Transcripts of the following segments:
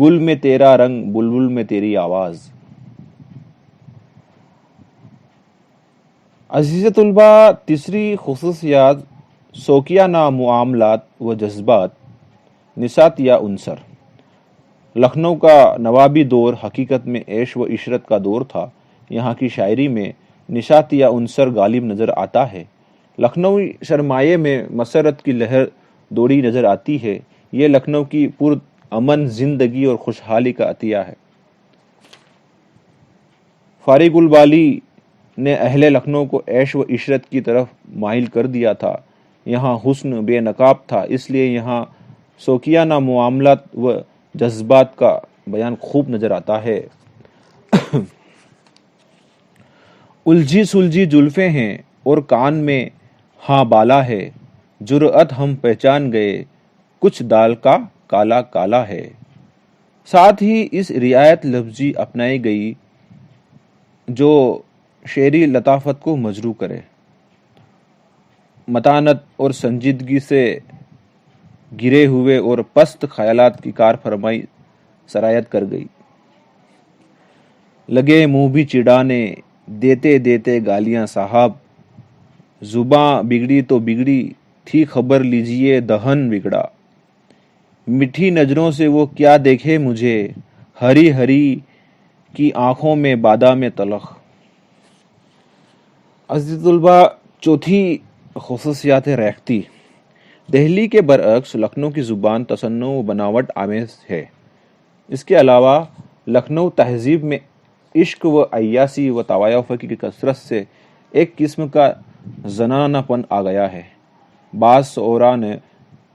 گل میں تیرا رنگ بلبل میں تیری آواز۔ عزیز طلباء، تیسری خصوصیات شوقیانہ معاملات و جذبات، نساتیہ عنصر۔ لکھنؤ کا نوابی دور حقیقت میں عیش و عشرت کا دور تھا۔ یہاں کی شاعری میں نساتیہ عنصر غالب نظر آتا ہے۔ لکھنؤی سرمایے میں مسرت کی لہر دوڑی نظر آتی ہے۔ یہ لکھنؤ کی پرامن زندگی اور خوشحالی کا عطیہ ہے۔ فارغ البالی نے اہل لکھنؤ کو عیش و عشرت کی طرف مائل کر دیا تھا۔ یہاں حسن بے نقاب تھا، اس لیے یہاں شوقیانہ معاملات و جذبات کا بیان خوب نظر آتا ہے۔ الجھی سلجھی زلفیں ہیں اور کان میں ہاں بالا ہے، جرأت ہم پہچان گئے کچھ دال کا کالا کالا ہے۔ ساتھ ہی اس رعایت لفظی اپنائی گئی جو شعری لطافت کو مجروح کرے، متانت اور سنجیدگی سے گرے ہوئے اور پست خیالات کی کار فرمائی سرایت کر گئی۔ لگے منہ بھی چڑھانے دیتے دیتے گالیاں صاحب، زباں بگڑی تو بگڑی تھی خبر لیجئے دہن بگڑا، میٹھی نظروں سے وہ کیا دیکھے مجھے، ہری ہری کی آنکھوں میں بادام تلخ۔ عزیز طلباء، چوتھی خصوصیات ریختگی۔ دہلی کے برعکس لکھنؤ کی زبان تصنع و بناوٹ آمیز ہے۔ اس کے علاوہ لکھنؤ تہذیب میں عشق و عیاشی و طوائف کی کثرت سے ایک قسم کا زنانہ پن آ گیا ہے۔ بعض شعراء نے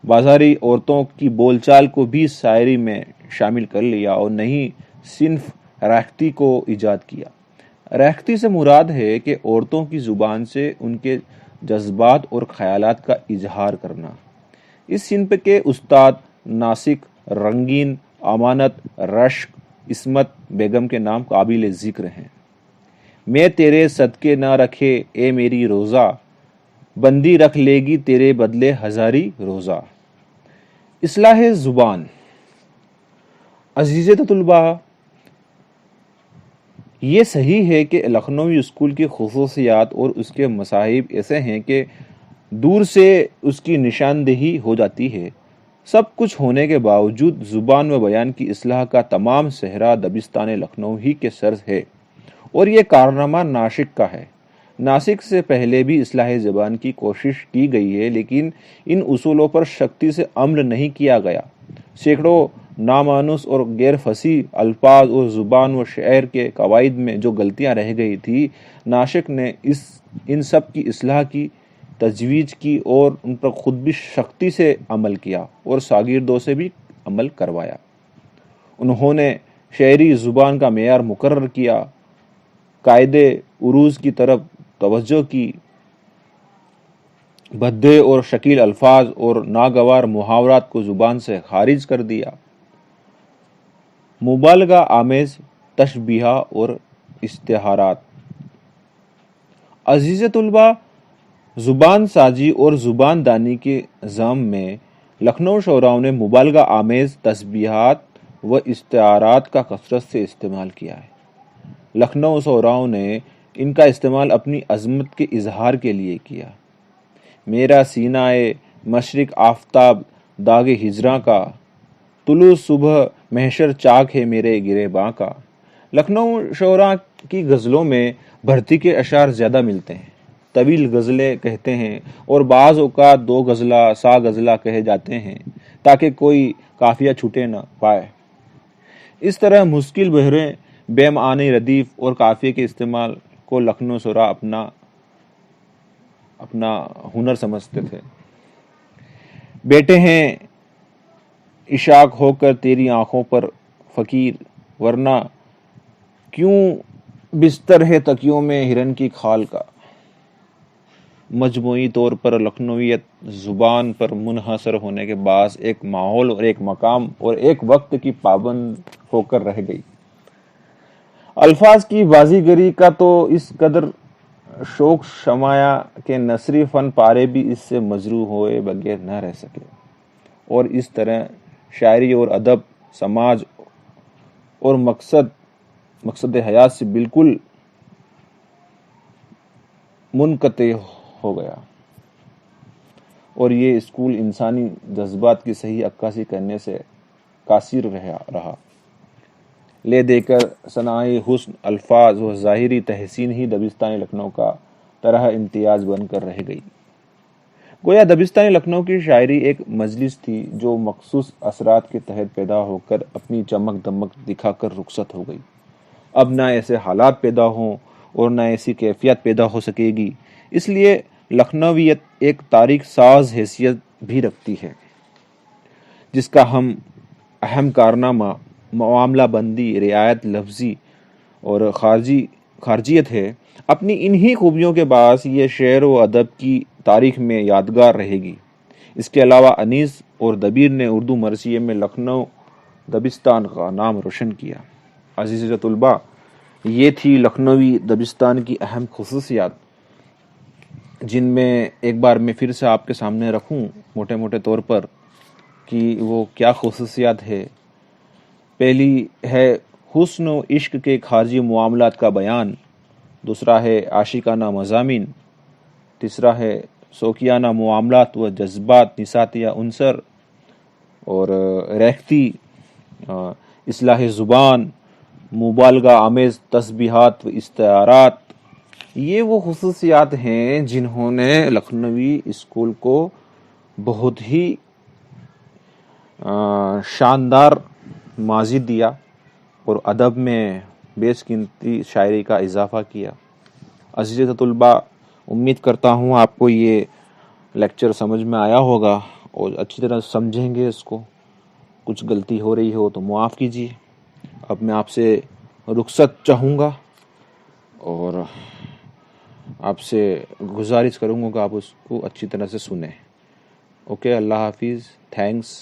بازاری عورتوں کی بول چال کو بھی شاعری میں شامل کر لیا اور نئی صنف ریختگی کو ایجاد کیا۔ ریختگی سے مراد ہے کہ عورتوں کی زبان سے ان کے جذبات اور خیالات کا اظہار کرنا۔ اس صنف کے استاد ناسک، رنگین، امانت، رشک، عصمت بیگم کے نام قابل ذکر ہیں۔ میں تیرے صدقے نہ رکھے اے میری روزہ، بندی رکھ لے گی تیرے بدلے ہزاری روزہ۔ اصلاح زبان۔ عزیز طلباء، یہ صحیح ہے کہ لکھنوی اسکول کی خصوصیات اور اس کے مصاحب ایسے ہیں کہ دور سے اس کی نشاندہی ہو جاتی ہے۔ سب کچھ ہونے کے باوجود زبان و بیان کی اصلاح کا تمام صحرا دبستان لکھنؤ ہی کے سر ہے، اور یہ کارنامہ ناسک کا ہے۔ ناسک سے پہلے بھی اصلاح زبان کی کوشش کی گئی ہے، لیکن ان اصولوں پر سختی سے عمل نہیں کیا گیا۔ سینکڑوں نامانوس اور غیر فصیح الفاظ اور زبان و شعر کے قواعد میں جو غلطیاں رہ گئی تھی، ناسک نے ان سب کی اصلاح کی تجویز کی اور ان پر خود بھی سختی سے عمل کیا اور شاگردوں سے بھی عمل کروایا۔ انہوں نے شعری زبان کا معیار مقرر کیا، قاعدے عروض کی طرف توجہ کی، بھدے اور شکیل الفاظ اور ناگوار محاورات کو زبان سے خارج کر دیا۔ مبالغہ آمیز تشبیہ اور استعارات۔ عزیز طلباء، زبان سازی اور زبان دانی کے ضمن میں لکھنؤ شعراء نے مبالغہ آمیز تشبیہات و استعارات کا کثرت سے استعمال کیا ہے۔ لکھنؤ شعراء نے ان کا استعمال اپنی عظمت کے اظہار کے لیے کیا۔ میرا سینہ مشرق آفتاب داغ ہجراں کا، طلوع صبح محشر چاک ہے میرے گریباں کا۔ لکھنؤ شعراء کی غزلوں میں بھرتی کے اشعار زیادہ ملتے ہیں۔ طویل غزلیں کہتے ہیں اور بعض اوقات دو غزلہ سا غزلہ کہے جاتے ہیں تاکہ کوئی قافیہ چھوٹے نہ پائے۔ اس طرح مشکل بحریں، بے معنی ردیف اور قافیے کے استعمال کو لکھنؤ شعراء اپنا ہنر سمجھتے تھے۔ بیٹھے ہیں عشاق ہو کر تیری آنکھوں پر فقیر، ورنہ کیوں بستر ہے تکیوں میں ہرن کی کھال کا۔ مجموعی طور پر لکھنویت زبان پر منحصر ہونے کے باعث ایک ماحول اور ایک مقام اور ایک وقت کی پابند ہو کر رہ گئی۔ الفاظ کی بازیگری کا تو اس قدر شوق شمایا کہ نثری فن پارے بھی اس سے مجروح ہوئے بغیر نہ رہ سکے، اور اس طرح شاعری اور ادب، سماج اور مقصد حیات سے بالکل منقطع ہو گیا، اور یہ اسکول انسانی جذبات کی صحیح عکاسی کرنے سے قاصر رہا۔ لے دے کر صنائع حسن الفاظ و ظاہری تحسین ہی دبستان لکھنؤ کا طرح امتیاز بن کر رہ گئی۔ گویا دبستان لکھنؤ کی شاعری ایک مجلس تھی جو مخصوص اثرات کے تحت پیدا ہو کر اپنی چمک دمک دکھا کر رخصت ہو گئی۔ اب نہ ایسے حالات پیدا ہوں اور نہ ایسی کیفیت پیدا ہو سکے گی، اس لیے لکھنویت ایک تاریخ ساز حیثیت بھی رکھتی ہے، جس کا ہم اہم کارنامہ معاملہ بندی، رعایت لفظی اور خارجیت ہے۔ اپنی انہی خوبیوں کے باعث یہ شعر و ادب کی تاریخ میں یادگار رہے گی۔ اس کے علاوہ انیس اور دبیر نے اردو مرثیے میں لکھنؤ دبستان کا نام روشن کیا۔ عزیز طلباء، یہ تھی لکھنوی دبستان کی اہم خصوصیات، جن میں ایک بار میں پھر سے آپ کے سامنے رکھوں موٹے موٹے طور پر کہ وہ کیا خصوصیات ہے۔ پہلی ہے حسن و عشق کے خارجی معاملات کا بیان، دوسرا ہے عاشقانہ مضامین، تیسرا ہے شوقیانہ معاملات و جذبات نساتیہ عنصر، اور ریختی اصلاح زبان، مبالغہ آمیز تشبیہات و استعارات۔ یہ وہ خصوصیات ہیں جنہوں نے لکھنوی اسکول کو بہت ہی شاندار ماضی دیا اور ادب میں بیش قیمتی شاعری کا اضافہ کیا۔ عزیز طلباء، امید کرتا ہوں آپ کو یہ لیکچر سمجھ میں آیا ہوگا اور اچھی طرح سمجھیں گے اس کو۔ کچھ غلطی ہو رہی ہو تو معاف کیجیے۔ اب میں آپ سے رخصت چاہوں گا اور آپ سے گزارش کروں گا کہ آپ اس کو اچھی طرح سے سنیں۔ اوکے، اللہ حافظ، تھینکس۔